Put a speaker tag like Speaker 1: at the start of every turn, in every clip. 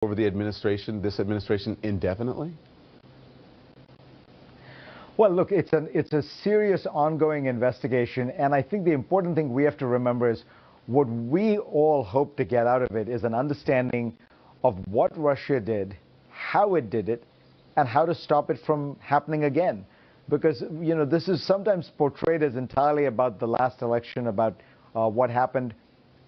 Speaker 1: over the administration, this administration, indefinitely?
Speaker 2: Well, look, it's a serious ongoing investigation, and I think the important thing we have to remember is what we all hope to get out of it is an understanding of what Russia did, how it did it, and how to stop it from happening again. Because, you know, this is sometimes portrayed as entirely about the last election, about what happened.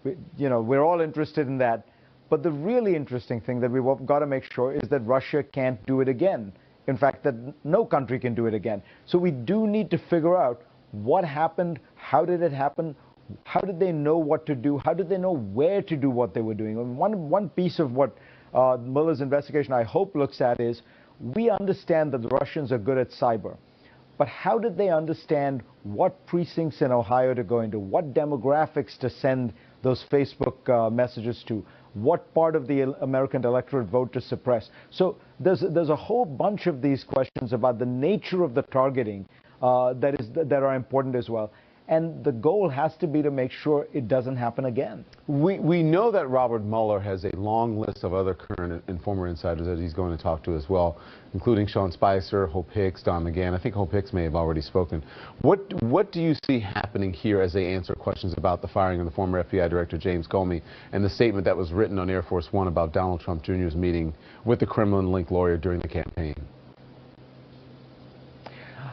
Speaker 2: You know, we're all interested in that. But the really interesting thing that we've got to make sure is that Russia can't do it again. In fact, that no country can do it again. So we do need to figure out what happened, how did it happen, how did they know what to do, how did they know where to do what they were doing. And one piece of what Mueller's investigation, I hope, looks at is we understand that the Russians are good at cyber. But how did they understand what precincts in Ohio to go into, what demographics to send those Facebook messages to, what part of the American electorate vote to suppress? So there's a whole bunch of these questions about the nature of the targeting that are important as well. And the goal has to be to make sure it doesn't happen again.
Speaker 1: We know that Robert Mueller has a long list of other current and former insiders that he's going to talk to as well, including Sean Spicer, Hope Hicks, Don McGahn. I think Hope Hicks may have already spoken. What do you see happening here as they answer questions about the firing of the former FBI Director James Comey and the statement that was written on Air Force One about Donald Trump Jr.'s meeting with the Kremlin-linked lawyer during the campaign?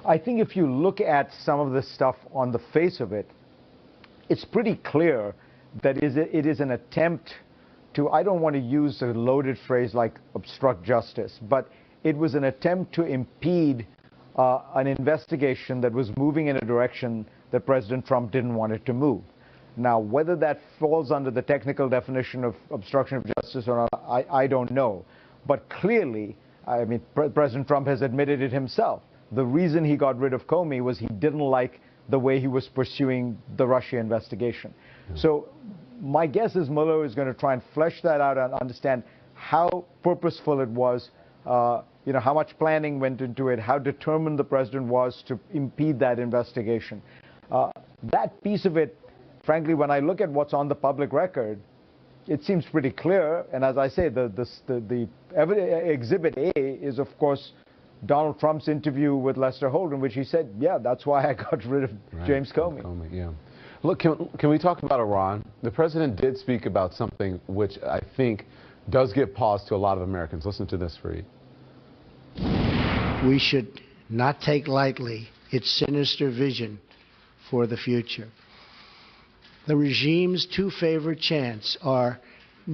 Speaker 2: I think if you look at some of the stuff on the face of it, it's pretty clear that it is an attempt to, I don't want to use a loaded phrase like obstruct justice, but it was an attempt to impede an investigation that was moving in a direction that President Trump didn't want it to move. Now, whether that falls under the technical definition of obstruction of justice or not, I don't know. But clearly, I mean, President Trump has admitted it himself. The reason he got rid of Comey was he didn't like the way he was pursuing the Russia investigation. So my guess is Mueller is going to try and flesh that out and understand how purposeful it was, you know, how much planning went into it, how determined the president was to impede that investigation. That piece of it, frankly, when I look at what's on the public record, it seems pretty clear. And as I say, the Exhibit A is, of course, Donald Trump's interview with Lester Holt, in which he said, yeah, that's why I got rid of James Comey.
Speaker 1: Yeah. Look, can we talk about Iran? The president did speak about something which I think does give pause to a lot of Americans. Listen to this, Fareed.
Speaker 3: We should not take lightly its sinister vision for the future. The regime's two favorite chants are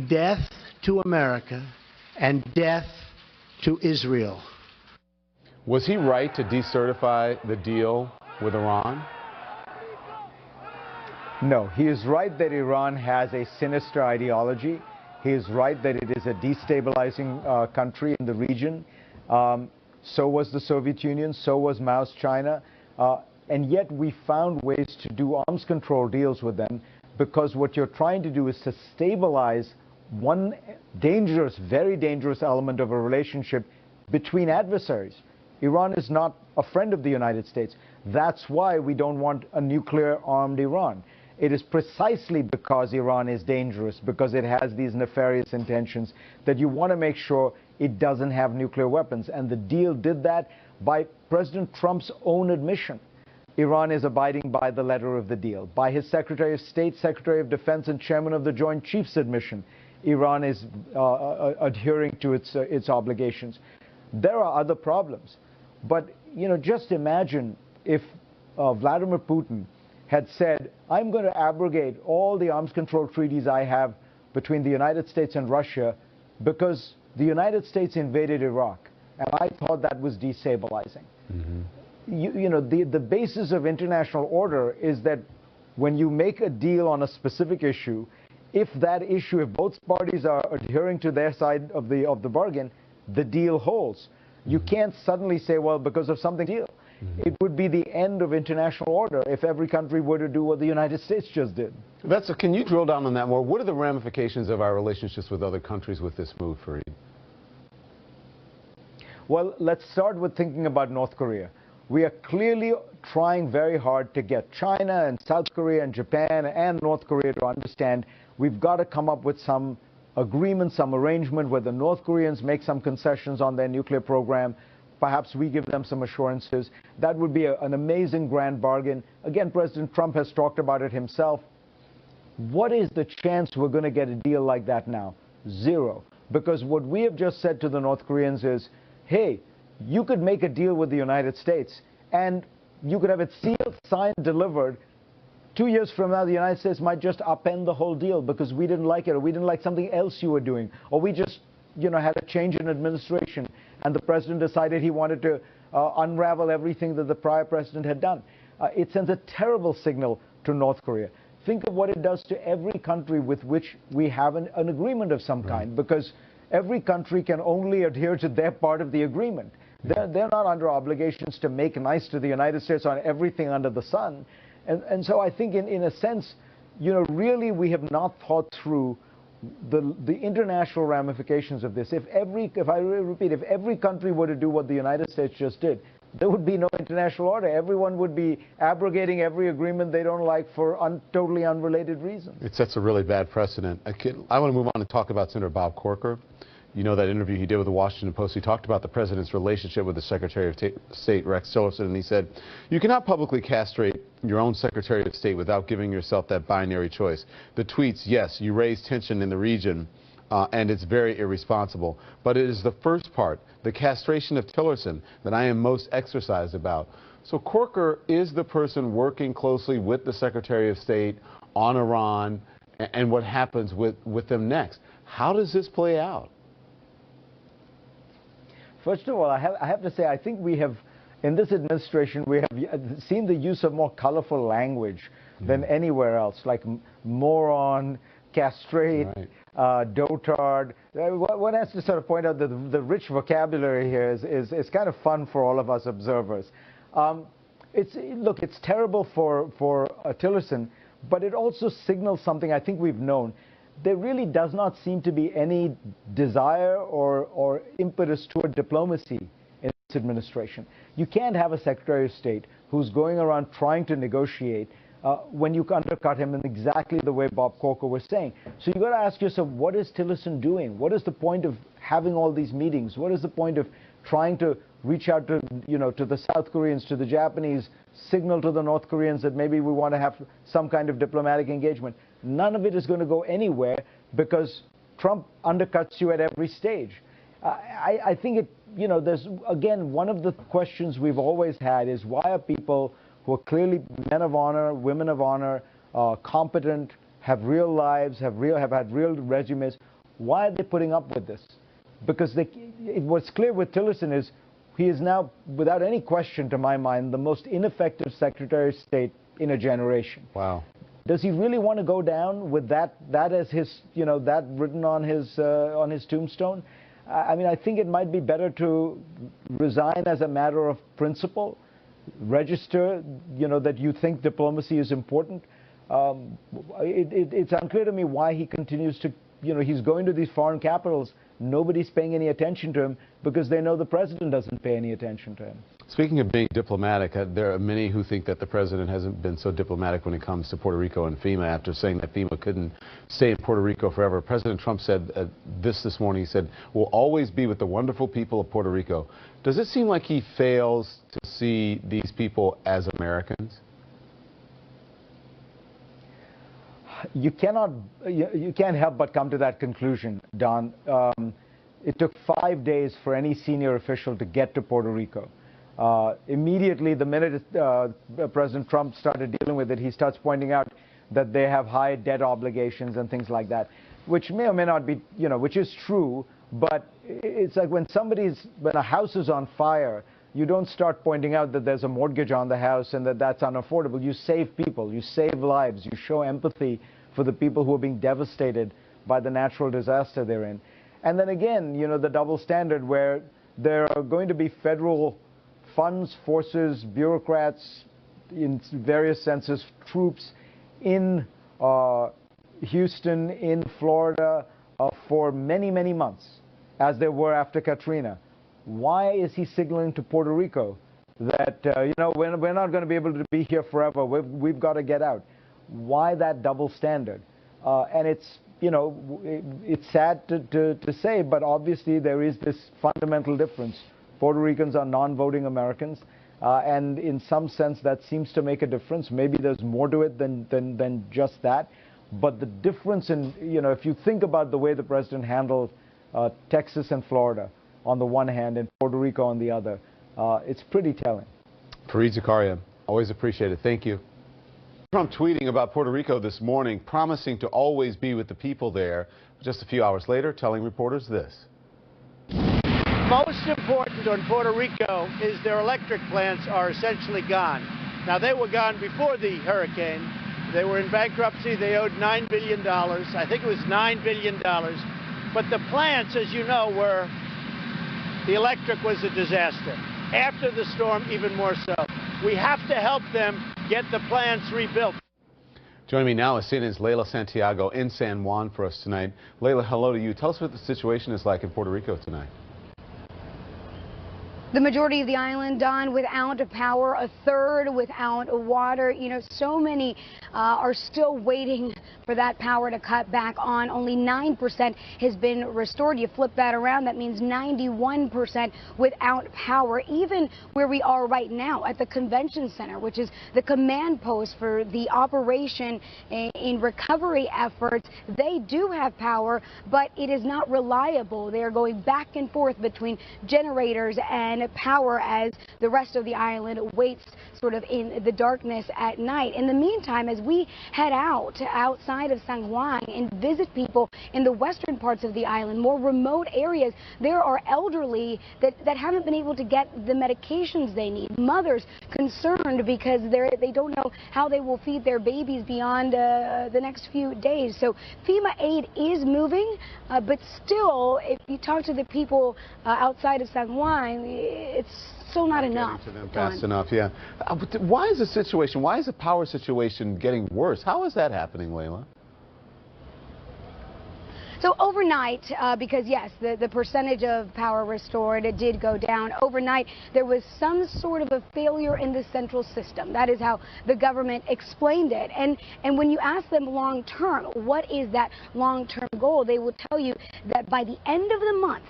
Speaker 3: death to America and death to Israel.
Speaker 1: Was he right to decertify the deal with Iran?
Speaker 2: No, he is right that Iran has a sinister ideology. He is right that it is a destabilizing country in the region. So was the Soviet Union, so was Mao's China. And yet we found ways to do arms control deals with them, because what you're trying to do is to stabilize one dangerous, very dangerous element of a relationship between adversaries. Iran is not a friend of the United States. That's why we don't want a nuclear-armed Iran. It is precisely because Iran is dangerous, because it has these nefarious intentions, that you want to make sure it doesn't have nuclear weapons. And the deal did that by President Trump's own admission. Iran is abiding by the letter of the deal. By his Secretary of State, Secretary of Defense, and Chairman of the Joint Chiefs admission, Iran is adhering to its obligations. There are other problems. But, you know, just imagine if Vladimir Putin had said, I'm going to abrogate all the arms control treaties I have between the United States and Russia because the United States invaded Iraq, and I thought that was destabilizing. You know, the basis of international order is that when you make a deal on a specific issue, if that issue, if both parties are adhering to their side of the bargain, the deal holds. You can't suddenly say, well, because of something deal. It would be the end of international order if every country were to do what the United States just did.
Speaker 1: Can you drill down on that more? What are the ramifications of our relationships with other countries with this move, Fareed?
Speaker 2: Well, let's start with thinking about North Korea. We are clearly trying very hard to get China and South Korea and Japan and North Korea to understand we've got to come up with some agreement, some arrangement where the North Koreans make some concessions on their nuclear program. Perhaps we give them some assurances. That would be an amazing grand bargain. Again, President Trump has talked about it himself. What is the chance we're going to get a deal like that now? Zero. Because what we have just said to the North Koreans is, hey, you could make a deal with the United States and you could have it sealed, signed, delivered. 2 years from now, the United States might just upend the whole deal because we didn't like it, or we didn't like something else you were doing, or we just, had a change in administration and the president decided he wanted to unravel everything that the prior president had done. It sends a terrible signal to North Korea. Think of what it does to every country with which we have an agreement of some kind, because every country can only adhere to their part of the agreement. They're not under obligations to make nice to the United States on everything under the sun. And so I think in a sense, really we have not thought through the international ramifications of this. If every country were to do what the United States just did, there would be no international order. Everyone would be abrogating every agreement they don't like for totally unrelated reasons.
Speaker 1: It sets a really bad precedent. I want to move on and talk about Senator Bob Corker. You know that interview he did with the Washington Post. He talked about the president's relationship with the Secretary of State, Rex Tillerson, and he said, you cannot publicly castrate your own Secretary of State without giving yourself that binary choice. The tweets, yes, you raise tension in the region, and it's very irresponsible. But it is the first part, the castration of Tillerson, that I am most exercised about. So Corker is the person working closely with the Secretary of State on Iran and what happens with them next. How does this play out?
Speaker 2: First of all, I have to say, I think we have, in this administration, we have seen the use of more colorful language than anywhere else, like moron, castrate, right, dotard. One has to sort of point out that the rich vocabulary here is kind of fun for all of us observers. Look, it's terrible for Tillerson, but it also signals something I think we've known. There really does not seem to be any desire or impetus toward diplomacy in this administration. You can't have a Secretary of State who's going around trying to negotiate when you undercut him in exactly the way Bob Corker was saying. So you've got to ask yourself, what is Tillerson doing? What is the point of having all these meetings? What is the point of trying to reach out to, to the South Koreans, to the Japanese, signal to the North Koreans that maybe we want to have some kind of diplomatic engagement? None of it is going to go anywhere because Trump undercuts you at every stage. I think there's, again, one of the questions we've always had is why are people who are clearly men of honor, women of honor, competent, have real lives, have had real resumes, why are they putting up with this? Because what's clear with Tillerson is he is now, without any question to my mind, the most ineffective Secretary of State in a generation.
Speaker 1: Wow.
Speaker 2: Does he really want to go down with that as his, that written on his tombstone? I mean, I think it might be better to resign as a matter of principle, register, that you think diplomacy is important. It's unclear to me why he continues to, he's going to these foreign capitals. Nobody's paying any attention to him because they know the president doesn't pay any attention to him.
Speaker 1: Speaking of being diplomatic, there are many who think that the president hasn't been so diplomatic when it comes to Puerto Rico and FEMA after saying that FEMA couldn't stay in Puerto Rico forever. President Trump said this morning, he said, we'll always be with the wonderful people of Puerto Rico. Does it seem like he fails to see these people as Americans?
Speaker 2: You can't help but come to that conclusion, Don. It took 5 days for any senior official to get to Puerto Rico. Immediately, the minute President Trump started dealing with it, he starts pointing out that they have high debt obligations and things like that, which may or may not be, which is true, but it's like when a house is on fire, you don't start pointing out that there's a mortgage on the house and that that's unaffordable. You save people, you save lives, you show empathy for the people who are being devastated by the natural disaster they're in. And then again, the double standard where there are going to be federal funds, forces, bureaucrats, in various senses, troops in Houston, in Florida, for many, many months, as there were after Katrina. Why is he signaling to Puerto Rico that, we're not going to be able to be here forever, we've got to get out? Why that double standard? And it's, you know, it's sad to say, but obviously there is this fundamental difference. Puerto Ricans are non-voting Americans, and in some sense that seems to make a difference. Maybe there's more to it than just that. But the difference in, you know, if you think about the way the president handled Texas and Florida on the one hand and Puerto Rico on the other, it's pretty telling.
Speaker 1: Fareed Zakaria, always appreciate it. Thank you. Trump tweeting about Puerto Rico this morning, promising to always be with the people there. Just a few hours later, telling reporters this.
Speaker 3: Most important on Puerto Rico is their electric plants are essentially gone. Now, they were gone before the hurricane. They were in bankruptcy. They owed $9 billion. I think it was $9 billion. But the plants, as you know, the electric was a disaster. After the storm, even more so. We have to help them get the plants rebuilt.
Speaker 1: Joining me now is CNN's Leila Santiago in San Juan for us tonight. Leila, hello to you. Tell us what the situation is like in Puerto Rico tonight.
Speaker 4: The majority of the island, Don, without power, a third without water. You know, so many are still waiting for that power to cut back on. Only 9% has been restored. You flip that around, that means 91% without power. Even where we are right now at the convention center, which is the command post for the operation in recovery efforts, they do have power, but it is not reliable. They are going back and forth between generators and power as the rest of the island waits sort of in the darkness at night. In the meantime, as we head outside of San Juan and visit people in the western parts of the island, more remote areas, there are elderly that haven't been able to get the medications they need. Mothers concerned because they don't know how they will feed their babies beyond the next few days. So FEMA aid is moving, but still, if you talk to the people outside of San Juan, it's still not enough.
Speaker 1: To them fast enough, yeah. Why is the power situation getting worse? How is that happening, Leila?
Speaker 4: So overnight, because yes, the percentage of power restored did go down. Overnight, there was some sort of a failure in the central system. That is how the government explained it. And when you ask them long term, what is that long term goal, they will tell you that by the end of the month,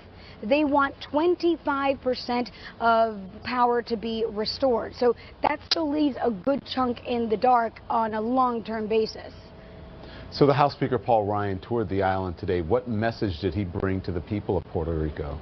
Speaker 4: they want 25% of power to be restored. So that still leaves a good chunk in the dark on a long-term basis.
Speaker 1: So the House Speaker Paul Ryan toured the island today. What message did he bring to the people of Puerto Rico?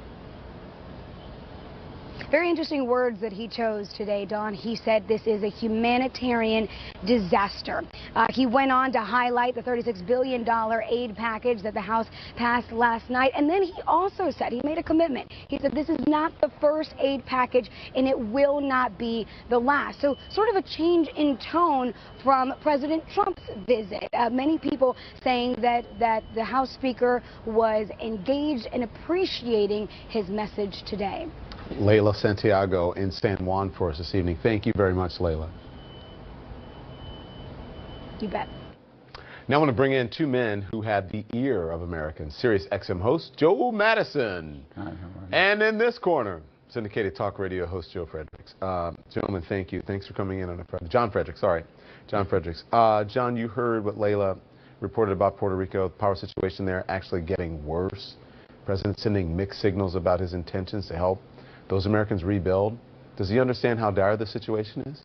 Speaker 4: Very interesting words that he chose today, Don. He said this is a humanitarian disaster. He went on to highlight the $36 billion aid package that the House passed last night. And then he also said, he made a commitment. He said this is not the first aid package and it will not be the last. So sort of a change in tone from President Trump's visit. Many people saying that the House Speaker was engaged and appreciating his message today.
Speaker 1: Leila Santiago in San Juan for us this evening. Thank you very much, Leila.
Speaker 4: You bet.
Speaker 1: Now I want to bring in two men who had the ear of Americans. Sirius XM host Joe Madison.
Speaker 5: Hi, how are you?
Speaker 1: And in this corner, syndicated talk radio host Joe Fredericks. Gentlemen, thank you. Thanks for coming in on a Friday. John Fredericks, sorry. John Fredericks. John, you heard what Leila reported about Puerto Rico. The power situation there actually getting worse. President sending mixed signals about his intentions to help those Americans rebuild. Does he understand how dire the situation is?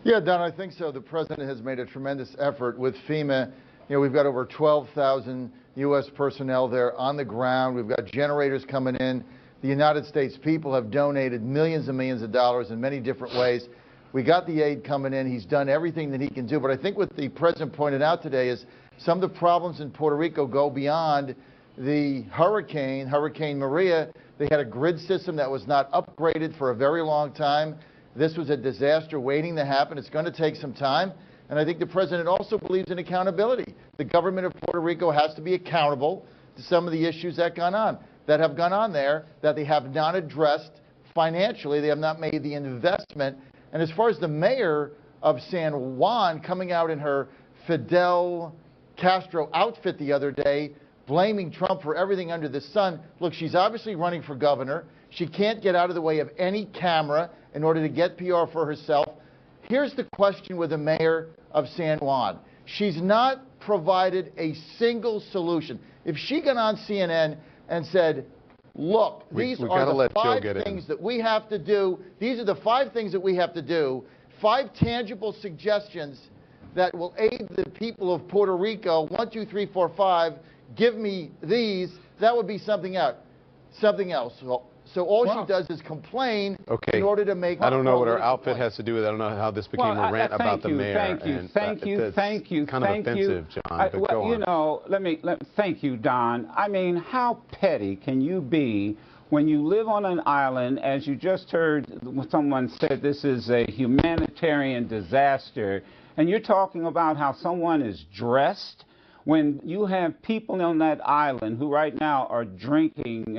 Speaker 5: Yeah, Don, I think so. The president has made a tremendous effort with FEMA. You know, we've got over 12,000 U.S. personnel there on the ground. We've got generators coming in. The United States people have donated millions and millions of dollars in many different ways. We got the aid coming in. He's done everything that he can do. But I think what the president pointed out today is some of the problems in Puerto Rico go beyond the Hurricane Maria. They had a grid system that was not upgraded for a very long time. This was a disaster waiting to happen. It's going to take some time. And I think the president also believes in accountability. The government of Puerto Rico has to be accountable to some of the issues that have gone on there, that they have not addressed financially. They have not made the investment. And as far as the mayor of San Juan coming out in her Fidel Castro outfit the other day, blaming Trump for everything under the sun. Look, she's obviously running for governor. She can't get out of the way of any camera in order to get PR for herself. Here's the question with the mayor of San Juan. She's not provided a single solution. If she got on CNN and said, look, these are the 5 things that we have to do. These are the 5 things that we have to do. 5 tangible suggestions that will aid the people of Puerto Rico. 1, 2, 3, 4, 5. Give me these. That would be something else. So all she does is complain in order to make.
Speaker 1: I don't know what her outfit has to do with it. I don't know how this became a rant about the mayor.
Speaker 6: Thank you.
Speaker 1: Kind of offensive, John.
Speaker 6: Thank you, Don. I mean, how petty can you be when you live on an island, as you just heard someone said, this is a humanitarian disaster, and you're talking about how someone is dressed? When you have people on that island who right now are drinking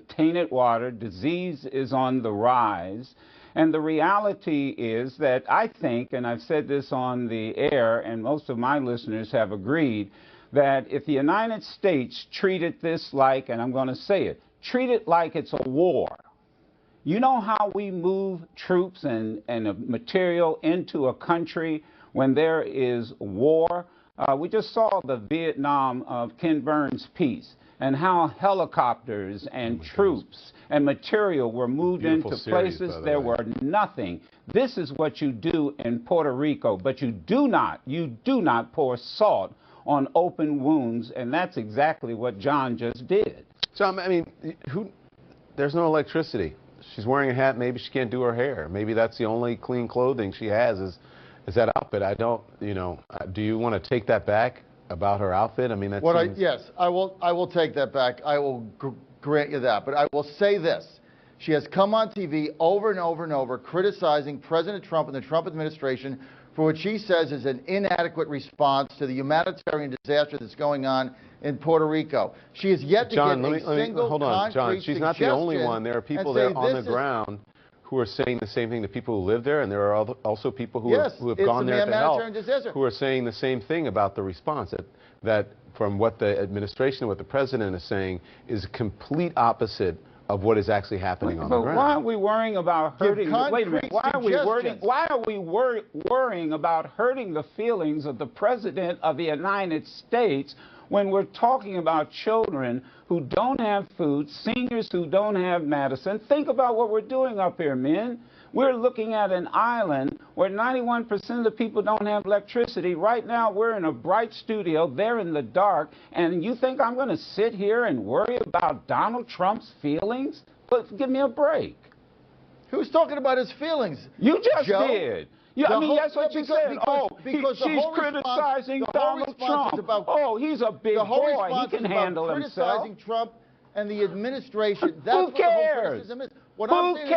Speaker 6: tainted water, disease is on the rise, and the reality is that I think, and I've said this on the air, and most of my listeners have agreed, that if the United States treated this like, and I'm going to say it, treat it like it's a war. You know how we move troops and material into a country when there is war? We just saw the Vietnam of Ken Burns' piece and how helicopters and troops and material were moved into places there were nothing. This is what you do in Puerto Rico, but you do not pour salt on open wounds, and that's exactly what John just did.
Speaker 1: John, I mean, there's no electricity. She's wearing a hat. Maybe she can't do her hair. Maybe that's the only clean clothing she has is that outfit. I don't, do you want to take that back about her outfit? I mean, that
Speaker 5: yes, I will take that back. I will grant you that. But I will say this. She has come on TV over and over and over criticizing President Trump and the Trump administration for what she says is an inadequate response to the humanitarian disaster that's going on in Puerto Rico. She has yet to get a single
Speaker 1: hold on, John. She's not the only one. There are people there on the ground who are saying the same thing to people who live there, and there are also people who have gone there to help who are saying the same thing about the response, that from what the administration and what the president is saying is complete opposite of what is actually happening on the ground.
Speaker 6: Why are we worrying about hurting? Wait a minute. Why are we worrying about hurting the feelings of the President of the United States when we're talking about children who don't have food, seniors who don't have medicine? Think about what we're doing up here, men. We're looking at an island where 91% of the people don't have electricity. Right now, we're in a bright studio. They're in the dark. And you think I'm going to sit here and worry about Donald Trump's feelings? But give me a break.
Speaker 5: Who's talking about his feelings?
Speaker 6: You just
Speaker 5: Joe?
Speaker 6: Did. Yeah, I mean, that's what you said. She's criticizing Donald Trump. He's a big boy. He can handle himself.
Speaker 5: Criticizing Trump and the administration. That's
Speaker 6: Who cares?
Speaker 5: What I'm saying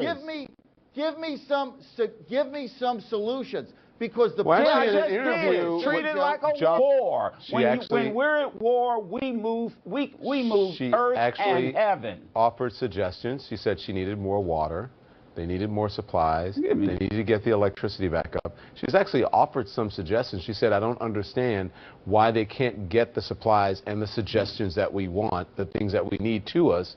Speaker 5: is, give me some solutions. Because the
Speaker 6: president treat it like a war. When we're at war, we move earth and heaven.
Speaker 1: Offered suggestions. She said she needed more water. They needed more supplies. They needed to get the electricity back up. She's actually offered some suggestions. She said, I don't understand why they can't get the supplies and the suggestions that we want, the things that we need to us,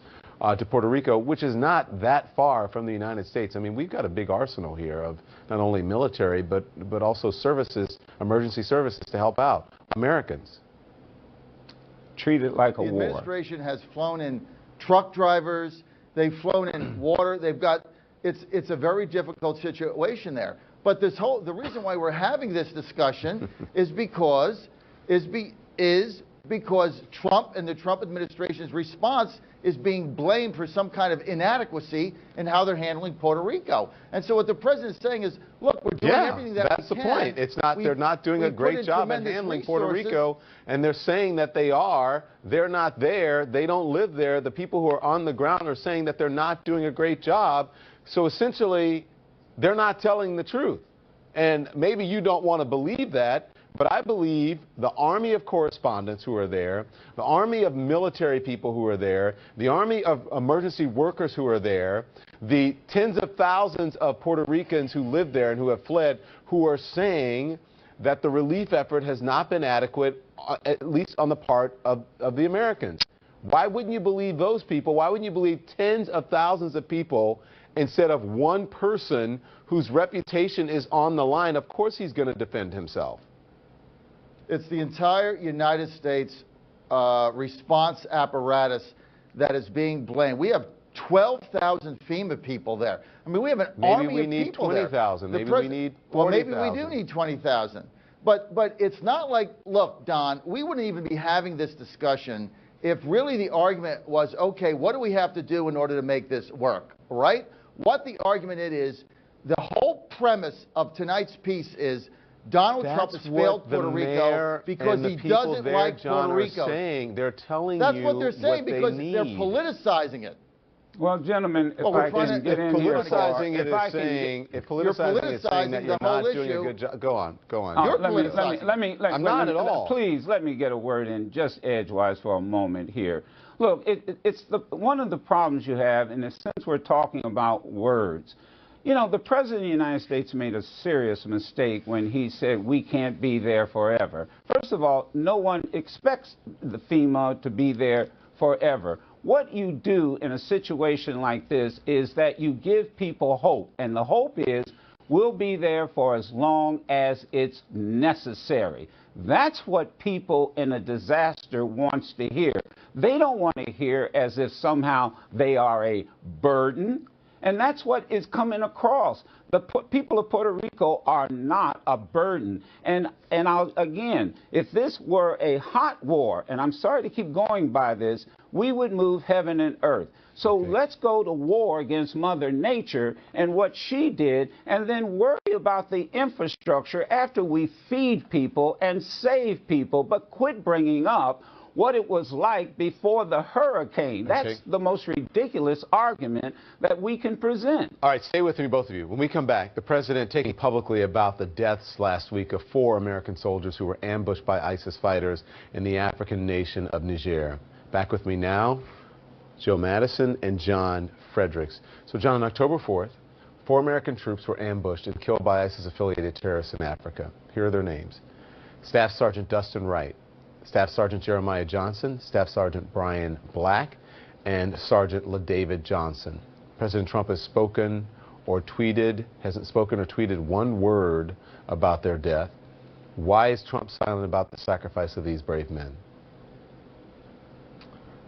Speaker 1: to Puerto Rico, which is not that far from the United States. I mean, we've got a big arsenal here of not only military, but also services, emergency services to help out Americans.
Speaker 6: Treat it like a war.
Speaker 5: The administration has flown in truck drivers. They've flown in water. They've got... It's a very difficult situation there. But the reason why we're having this discussion is because Trump and the Trump administration's response is being blamed for some kind of inadequacy in how they're handling Puerto Rico. And so what the president's saying is, look, we're doing everything that we can.
Speaker 1: That's the point. It's not they're not doing a great job at handling Puerto Rico, and they're saying that they are. They're not there. They don't live there. The people who are on the ground are saying that they're not doing a great job. So essentially, they're not telling the truth. And maybe you don't want to believe that, but I believe the army of correspondents who are there, the army of military people who are there, the army of emergency workers who are there, the tens of thousands of Puerto Ricans who live there and who have fled, who are saying that the relief effort has not been adequate, at least on the part of the Americans. Why wouldn't you believe those people? Why wouldn't you believe tens of thousands of people instead of one person whose reputation is on the line? Of course he's going to defend himself.
Speaker 5: It's the entire United States response apparatus that is being blamed. We have 12,000 FEMA people there. I mean, we have an army of people there.
Speaker 1: Maybe we need 20,000. Maybe we need 40,000.
Speaker 5: Well, maybe we do need 20,000. But it's not like, look, Don, we wouldn't even be having this discussion if really the argument was, okay, what do we have to do in order to make this work, right? What the argument is, the whole premise of tonight's piece is Donald Trump has failed Puerto Rico because he doesn't like Puerto Rico.
Speaker 1: They're telling
Speaker 5: That's
Speaker 1: you
Speaker 5: what they're saying because
Speaker 1: they
Speaker 5: they're
Speaker 1: need.
Speaker 5: politicizing it.
Speaker 6: Well, gentlemen, if I can get in here.
Speaker 1: Politicizing it is saying, if politicizing is saying that you're not doing a good job. Go on.
Speaker 5: You're politicizing.
Speaker 1: I'm not at all.
Speaker 6: Please let me get a word in just edgewise for a moment here. Look, it's one of the problems you have, in the sense we're talking about words. You know, the President of the United States made a serious mistake when he said we can't be there forever. First of all, no one expects the FEMA to be there forever. What you do in a situation like this is that you give people hope, and the hope is we'll be there for as long as it's necessary. That's what people in a disaster wants to hear. They don't want to hear as if somehow they are a burden. And that's what is coming across. The people of Puerto Rico are not a burden. And again, if this were a hot war, and I'm sorry to keep going by this, we would move heaven and earth. So let's go to war against Mother Nature and what she did, and then worry about the infrastructure after we feed people and save people, but quit bringing up what it was like before the hurricane. That's the most ridiculous argument that we can present.
Speaker 1: All right, stay with me, both of you. When we come back, the president talking publicly about the deaths last week of 4 American soldiers who were ambushed by ISIS fighters in the African nation of Niger. Back with me now, Joe Madison and John Fredericks. So, John, on October 4th, 4 American troops were ambushed and killed by ISIS-affiliated terrorists in Africa. Here are their names: Staff Sergeant Dustin Wright, Staff Sergeant Jeremiah Johnson, Staff Sergeant Brian Black, and Sergeant LaDavid Johnson. President Trump has spoken or tweeted, hasn't spoken or tweeted one word about their death. Why is Trump silent about the sacrifice of these brave men?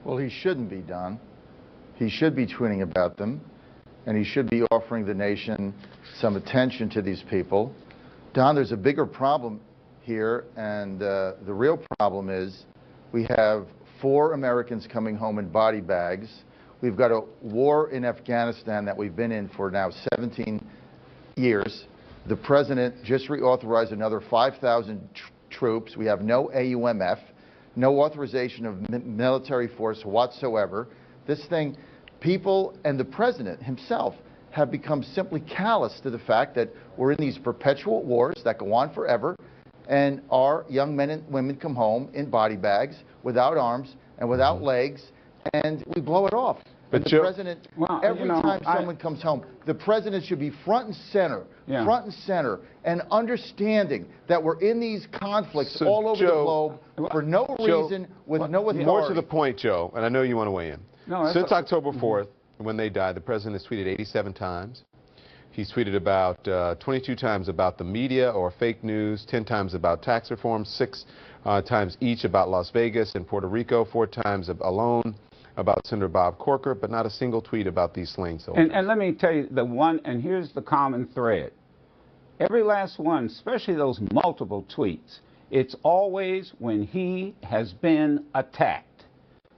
Speaker 5: Well, he shouldn't be, Don. He should be tweeting about them, and he should be offering the nation some attention to these people. Don, there's a bigger problem here, and the real problem is we have 4 Americans coming home in body bags. We've got a war in Afghanistan that we've been in for now 17 years. The president just reauthorized another 5,000 troops. We have no AUMF, no authorization of military force whatsoever. This thing, people and the president himself have become simply callous to the fact that we're in these perpetual wars that go on forever, and our young men and women come home in body bags, without arms and without legs, and we blow it off.
Speaker 1: But
Speaker 5: the president, every time someone
Speaker 6: comes
Speaker 5: comes home, the president should be front and center, and understanding that we're in these conflicts all over the globe for no reason, with no authority.
Speaker 1: More to the point, Joe, and I know you want to weigh in. Since October 4th, when they died, the president has tweeted 87 times. He's tweeted about 22 times about the media or fake news, 10 times about tax reform, 6 times each about Las Vegas and Puerto Rico, 4 times alone about Senator Bob Corker, but not a single tweet about these slain soldiers.
Speaker 6: And let me tell you, and here's the common thread. Every last one, especially those multiple tweets, it's always when he has been attacked.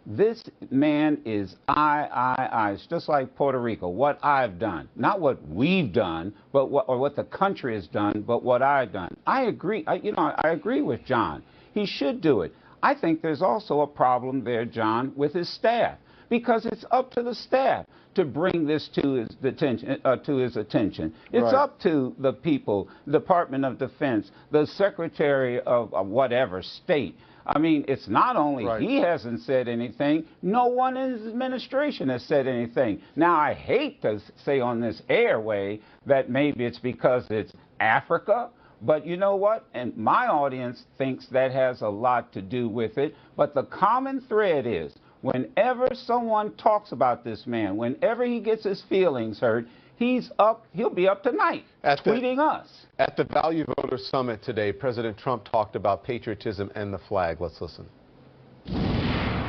Speaker 6: This man is It's just like Puerto Rico, what I've done. Not what we've done, but what the country has done, but what I've done. I agree, I agree with John. He should do it. I think there's also a problem there, John, with his staff, because it's up to the staff to bring this to his attention. It's up to the people, Department of Defense, the Secretary of whatever state. I mean, it's not only he hasn't said anything, no one in his administration has said anything. Now, I hate to say on this airway that maybe it's because it's Africa, but you know what? And my audience thinks that has a lot to do with it. But the common thread is whenever someone talks about this man, whenever he gets his feelings hurt, He'll be up tonight tweeting us.
Speaker 1: At the Value Voter Summit today, President Trump talked about patriotism and the flag. Let's listen.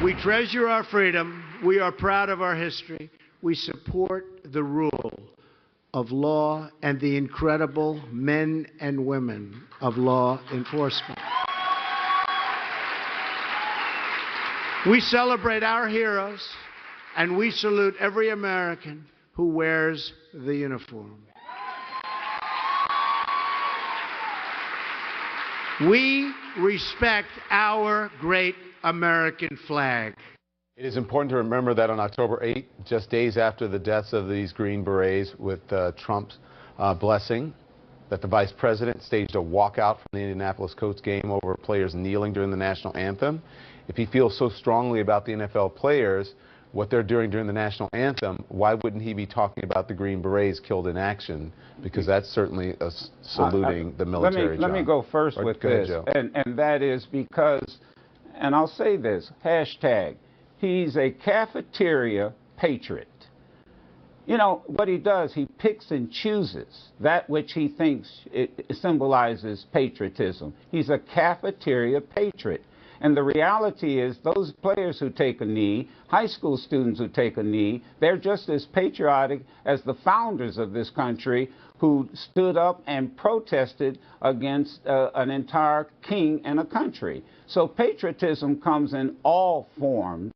Speaker 3: We treasure our freedom. We are proud of our history. We support the rule of law and the incredible men and women of law enforcement. We celebrate our heroes, and we salute every American who wears the uniform. We respect our great American flag.
Speaker 1: It is important to remember that on October 8th, just days after the deaths of these Green Berets with Trump's blessing, that the Vice President staged a walkout from the Indianapolis Colts game over players kneeling during the national anthem. If he feels so strongly about the NFL players, what they're doing during the national anthem, why wouldn't he be talking about the Green Berets killed in action? Because that's certainly saluting the military.
Speaker 6: Let me go first with this, and that is because, and I'll say this, hashtag, he's a cafeteria patriot. You know, what he does, he picks and chooses that which he thinks it symbolizes patriotism. He's a cafeteria patriot. And the reality is those players who take a knee, high school students who take a knee, they're just as patriotic as the founders of this country who stood up and protested against an entire king and a country. So patriotism comes in all forms.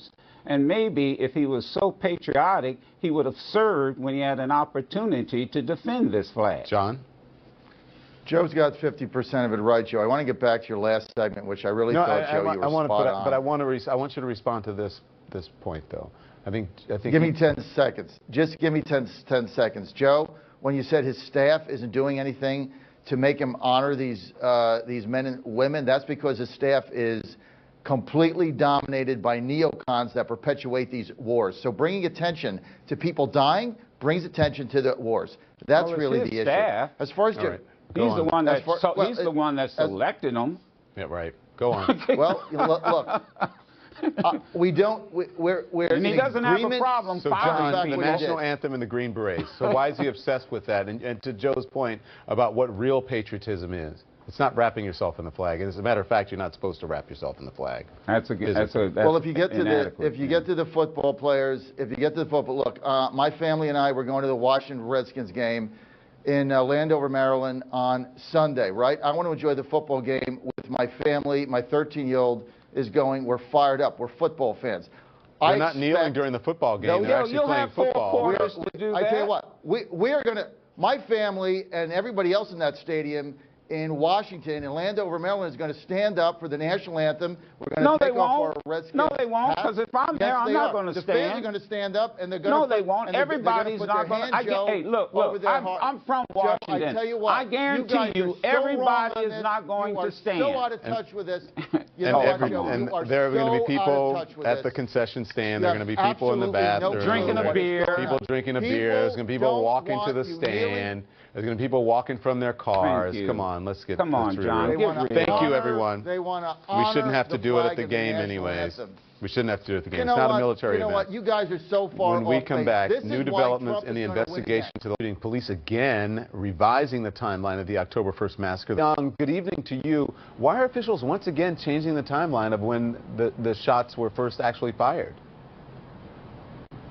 Speaker 6: And maybe if he was so patriotic, he would have served when he had an opportunity to defend this flag.
Speaker 1: John?
Speaker 5: Joe's got 50% of it right, Joe. I want to get back to your last segment, which I really thought, Joe, you were spot on.
Speaker 1: But I want you to respond to this point, though. I think.
Speaker 5: Give me 10 seconds. Just give me 10 seconds. Joe, when you said his staff isn't doing anything to make him honor these men and women, that's because his staff is completely dominated by neocons that perpetuate these wars. So bringing attention to people dying brings attention to the wars. That's really the issue. As far as
Speaker 6: he's the one that selected them.
Speaker 1: Yeah, right. Go on.
Speaker 5: Well, look. We're
Speaker 6: and he doesn't have a problem.
Speaker 1: So John, the national anthem and the Green Berets. So why is he obsessed with that? And to Joe's point about what real patriotism is, it's not wrapping yourself in the flag. And as a matter of fact, you're not supposed to wrap yourself in the flag.
Speaker 5: Well, if you get to the football players, look, my family and I were going to the Washington Redskins game in Landover, Maryland on Sunday, right? I want to enjoy the football game with my family. My 13-year-old is going. We're fired up. We're football fans.
Speaker 1: We're not kneeling during the football game. They're actually playing football.
Speaker 5: I tell you what, we are going to, my family and everybody else in that stadium in Washington, in Landover, Maryland, is going to stand up for the national anthem. We're going to take off our Redskins.
Speaker 6: No, they won't, because if I'm there, I'm not going to stand.
Speaker 5: The fans are going to stand up, and they're going to.
Speaker 6: No, they won't. Everybody's not going to. Hey, look, I'm from Washington.
Speaker 5: Joe, I tell you what,
Speaker 6: I guarantee you, everybody is not going to stand.
Speaker 5: You are so out of touch with this.
Speaker 1: There are going to be people at the concession stand. There are going to be people in the bathroom.
Speaker 6: Drinking a beer.
Speaker 1: People drinking a beer. There's going to be people walking to the stand. There's going to be people walking from their cars. Come on, let's get.
Speaker 6: Come on, John.
Speaker 1: Thank you, everyone.
Speaker 5: They want to honor.
Speaker 1: We shouldn't have to do it at the game, anyways. We shouldn't have to do it at the game. It's not a military event.
Speaker 5: You know what? You guys are so far off.
Speaker 1: When we come back, new developments in the investigation to the shooting. Police again revising the timeline of the October 1st massacre. Young, good evening to you. Why are officials once again changing the timeline of when the shots were first actually fired?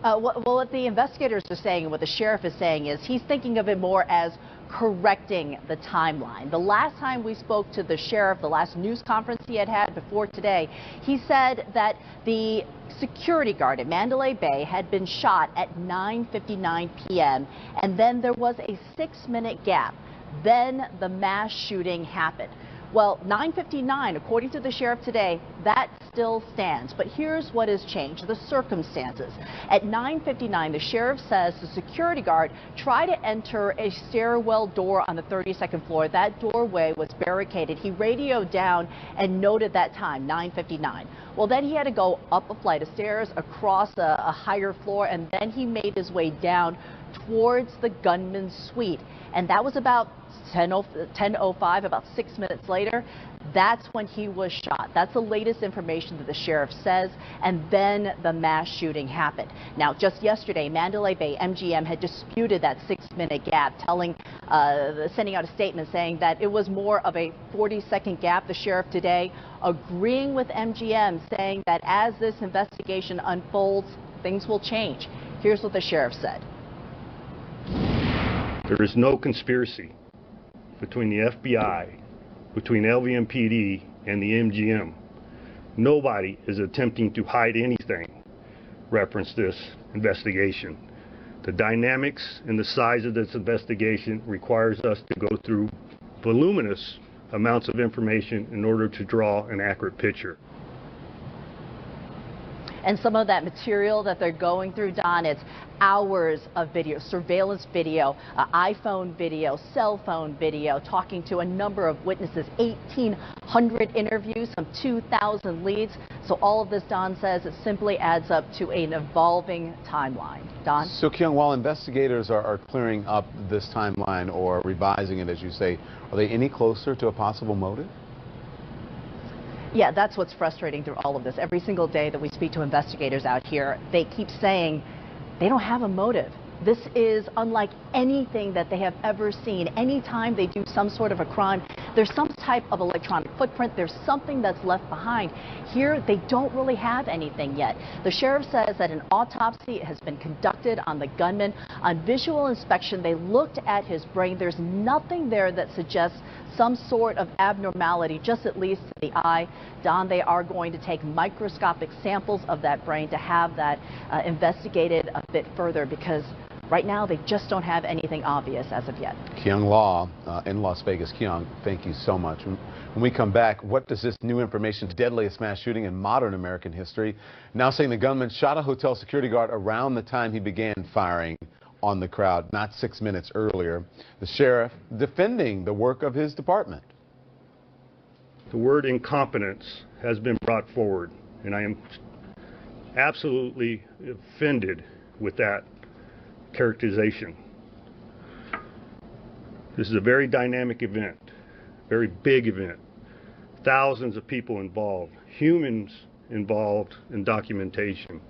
Speaker 7: Well, what the investigators are saying and what the sheriff is saying is he's thinking of it more as correcting the timeline. The last time we spoke to the sheriff, the last news conference he had before today, he said that the security guard at Mandalay Bay had been shot at 9:59 p.m. and then there was a 6-minute gap. Then the mass shooting happened. Well, 9:59, according to the sheriff today, that still stands. But here's what has changed, the circumstances. At 9:59, the sheriff says the security guard tried to enter a stairwell door on the 32nd floor. That doorway was barricaded. He radioed down and noted that time, 9:59. Well, then he had to go up a flight of stairs, across a higher floor, and then he made his way down towards the gunman's suite. And that was about 10:05, about 6 minutes later. That's when he was shot. That's the latest information that the sheriff says, and then the mass shooting happened. Now, just yesterday, Mandalay Bay MGM had disputed that 6-minute gap, sending out a statement saying that it was more of a 40-second gap. The sheriff today agreeing with MGM, saying that as this investigation unfolds, things will change. Here's what the sheriff said.
Speaker 8: There is no conspiracy between the FBI, between LVMPD and the MGM. Nobody is attempting to hide anything. Reference this investigation. The dynamics and the size of this investigation requires us to go through voluminous amounts of information in order to draw an accurate picture.
Speaker 7: And some of that material that they're going through, Don, it's hours of video, surveillance video, iPhone video, cell phone video, talking to a number of witnesses, 1,800 interviews, some 2,000 leads. So all of this, Don says, it simply adds up to an evolving timeline. Don?
Speaker 1: So, Kyung, while investigators are clearing up this timeline or revising it, as you say, are they any closer to a possible motive?
Speaker 7: Yeah, that's what's frustrating through all of this. Every single day that we speak to investigators out here, they keep saying they don't have a motive. This is unlike anything that they have ever seen. Anytime they do some sort of a crime, there's some type of electronic footprint. There's something that's left behind. Here, they don't really have anything yet. The sheriff says that an autopsy has been conducted on the gunman. On visual inspection, they looked at his brain. There's nothing there that suggests some sort of abnormality, just at least to the eye. Don, they are going to take microscopic samples of that brain to have that investigated a bit further, because right now they just don't have anything obvious as of yet.
Speaker 1: Kyung Law in Las Vegas. Kyung, thank you so much. When we come back, what does this new information, deadliest mass shooting in modern American history, now saying the gunman shot a hotel security guard around the time he began firing on the crowd, not 6 minutes earlier. The sheriff defending the work of his department.
Speaker 8: The word incompetence has been brought forward, and I am absolutely offended with that characterization. This is a very dynamic event, very big event. Thousands of people involved, humans involved in documentation.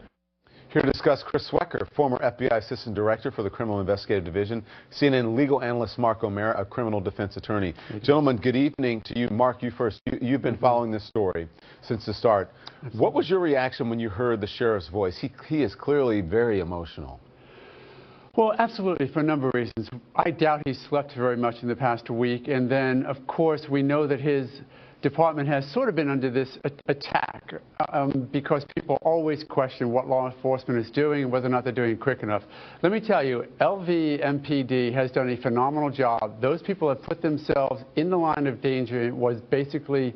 Speaker 1: Here to discuss, Chris Swecker, former FBI Assistant Director for the Criminal Investigative Division, CNN legal analyst Mark O'Mara, a criminal defense attorney. Gentlemen, good evening to you. Mark, you first. You've been following this story since the start. Absolutely. What was your reaction when you heard the sheriff's voice? He is clearly very emotional.
Speaker 9: Well, absolutely, for a number of reasons. I doubt he slept very much in the past week. And then, of course, we know that his department has sort of been under this attack because people always question what law enforcement is doing and whether or not they're doing it quick enough. Let me tell you, LVMPD has done a phenomenal job. Those people have put themselves in the line of danger. It was basically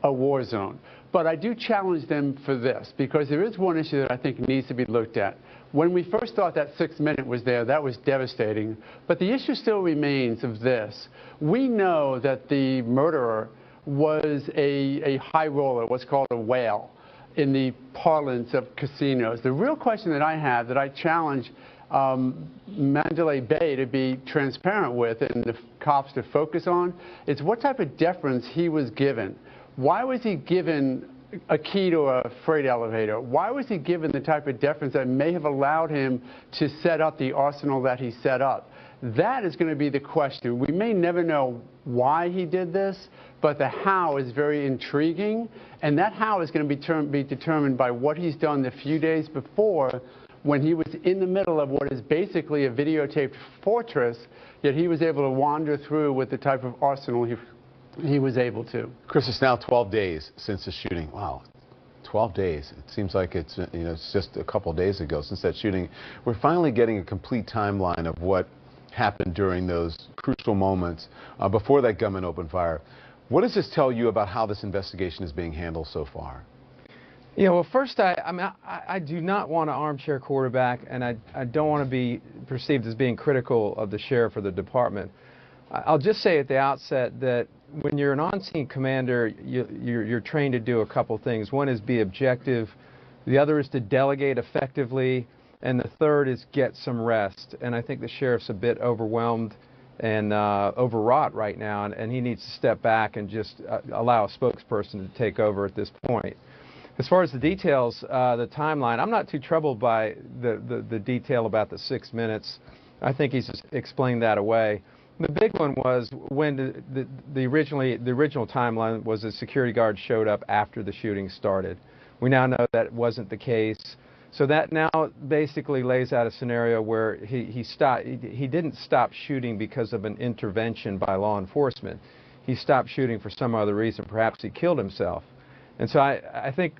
Speaker 9: a war zone. But I do challenge them for this, because there is one issue that I think needs to be looked at. When we first thought that 6 minute was there, that was devastating. But the issue still remains of this. We know that the murderer was a high roller, what's called a whale, in the parlance of casinos. The real question that I have, that I challenge Mandalay Bay to be transparent with and the cops to focus on, is what type of deference he was given. Why was he given a key to a freight elevator? Why was he given the type of deference that may have allowed him to set up the arsenal that he set up? That is going to be the question. We may never know why he did this, but the how is very intriguing, and that how is going to be determined by what he's done the few days before, when he was in the middle of what is basically a videotaped fortress, yet he was able to wander through with the type of arsenal he was able to.
Speaker 1: Chris, it's now 12 days since the shooting. Wow, 12 days. It seems like it's, it's just a couple days ago since that shooting. We're finally getting a complete timeline of what happened during those crucial moments before that gunman opened fire. What does this tell you about how this investigation is being handled so far?
Speaker 10: Well, first, I do not want an armchair quarterback, and I don't want to be perceived as being critical of the sheriff or the department. I'll just say at the outset that when you're an on-scene commander, you're trained to do a couple things. One is be objective, the other is to delegate effectively, and the third is get some rest. And I think the sheriff's a bit overwhelmed overwrought right now, and he needs to step back and just allow a spokesperson to take over at this point. As far as the details, the timeline, I'm not too troubled by the detail about the 6 minutes. I think he's just explained that away. The big one was when the original timeline was the security guard showed up after the shooting started. We now know that wasn't the case. So that now basically lays out a scenario where he didn't stop shooting because of an intervention by law enforcement. He stopped shooting for some other reason. Perhaps he killed himself. And so I think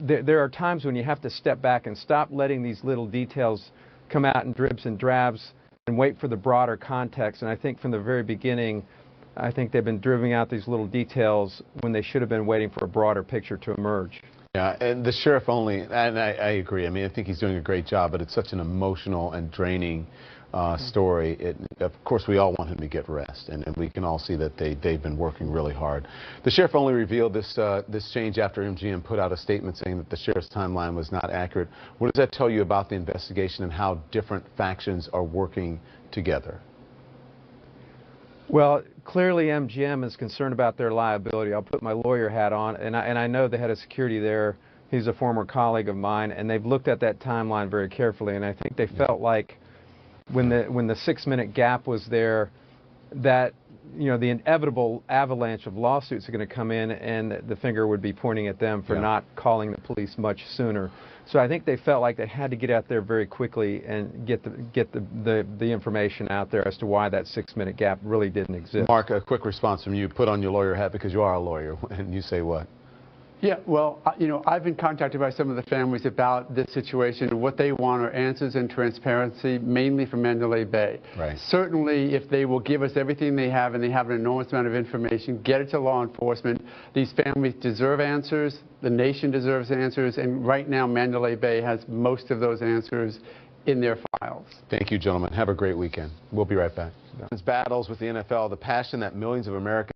Speaker 10: there are times when you have to step back and stop letting these little details come out in dribs and drabs and wait for the broader context. And I think from the very beginning, I think they've been driving out these little details when they should have been waiting for a broader picture to emerge.
Speaker 1: Yeah, and the sheriff only, and I agree. I mean, I think he's doing a great job, but it's such an emotional and draining story. Of course, we all want him to get rest, and we can all see that they've been working really hard. The sheriff only revealed this change after MGM put out a statement saying that the sheriff's timeline was not accurate. What does that tell you about the investigation and how different factions are working together?
Speaker 10: Well, clearly MGM is concerned about their liability. I'll put my lawyer hat on, and I know the head of security there. He's a former colleague of mine, and they've looked at that timeline very carefully, and I think they felt like when the 6 minute gap was there, that the inevitable avalanche of lawsuits are going to come in, and the finger would be pointing at them for not calling the police much sooner. So I think they felt like they had to get out there very quickly and get the information out there as to why that 6 minute gap really didn't exist.
Speaker 1: Mark, a quick response from you. Put on your lawyer hat because you are a lawyer, and you say what?
Speaker 9: Yeah, well, I've been contacted by some of the families about this situation, and what they want are answers and transparency, mainly from Mandalay Bay.
Speaker 1: Right.
Speaker 9: Certainly, if they will give us everything they have, and they have an enormous amount of information, get it to law enforcement. These families deserve answers. The nation deserves answers, and right now, Mandalay Bay has most of those answers in their files.
Speaker 1: Thank you, gentlemen. Have a great weekend. We'll be right back. Battles with the NFL, the passion that millions of Americans